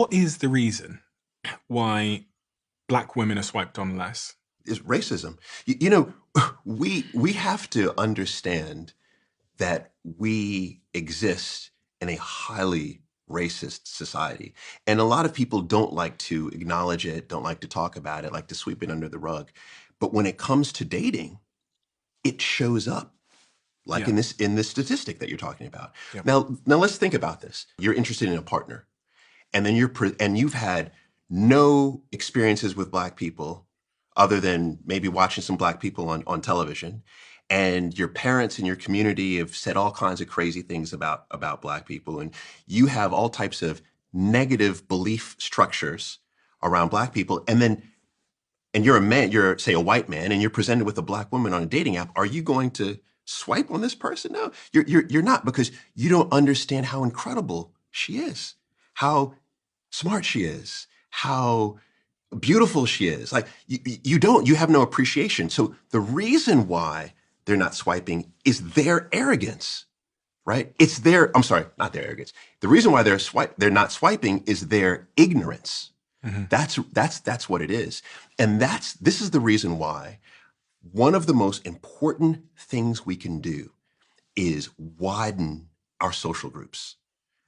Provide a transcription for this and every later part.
What is the reason why black women are swiped on less? Is racism. You know, we have to understand that we exist in a highly racist society. And a lot of people don't like to acknowledge it, don't like to talk about it, like to sweep it under the rug. But when it comes to dating, it shows up like Yeah, in this statistic that you're talking about. yeah, Now let's think about this. You're interested in a partner, and then and you've had no experiences with black people other than maybe watching some black people on television, and your parents and your community have said all kinds of crazy things about black people, and you have all types of negative belief structures around black people, and you're a man, you're, say, a white man, and you're presented with a black woman on a dating app. Are you going to swipe on this person? No, you're not, because you don't understand how incredible she is, how smart she is, how beautiful she is. Like, you have no appreciation. So the reason why they're not swiping is their arrogance, right? It's their, I'm sorry, not their arrogance. The reason why they're not swiping is their ignorance. hmm That's what it is. And this is the reason why one of the most important things we can do is widen our social groups.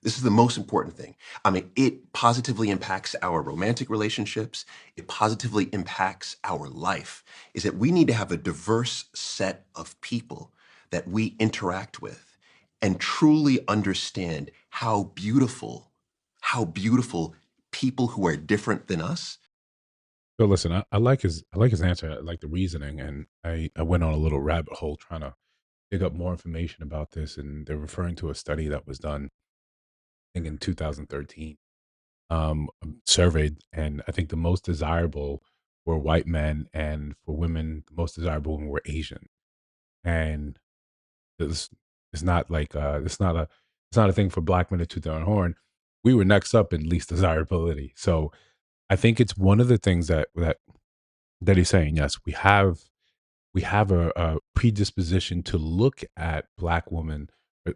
This is the most important thing. I mean, it positively impacts our romantic relationships. It positively impacts our life. Is that we need to have a diverse set of people that we interact with and truly understand how beautiful people who are different than us. So listen, I like his answer. I like the reasoning, and I went on a little rabbit hole trying to dig up more information about this, and they're referring to a study that was done, I think, in 2013. Surveyed, and I think the most desirable were white men, and for women, the most desirable women were Asian. And this it's not like it's not a thing for black men to toot their own horn. We were next up in least desirability. So I think it's one of the things that he's saying. Yes, we have a predisposition to look at black women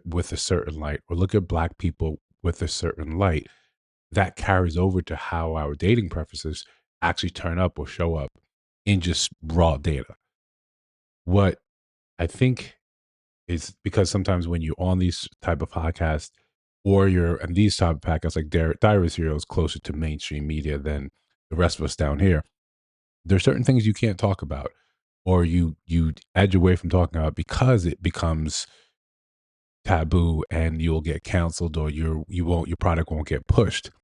with a certain light, or look at black people with a certain light. That carries over to how our dating preferences actually turn up or show up in just raw data. What I think is, because sometimes when you're on these type of podcasts, or you're and these type of podcasts, like Diary Serial is closer to mainstream media than the rest of us down here. There's certain things you can't talk about, or you edge away from talking about because it becomes taboo, and you'll get canceled, or your product won't get pushed.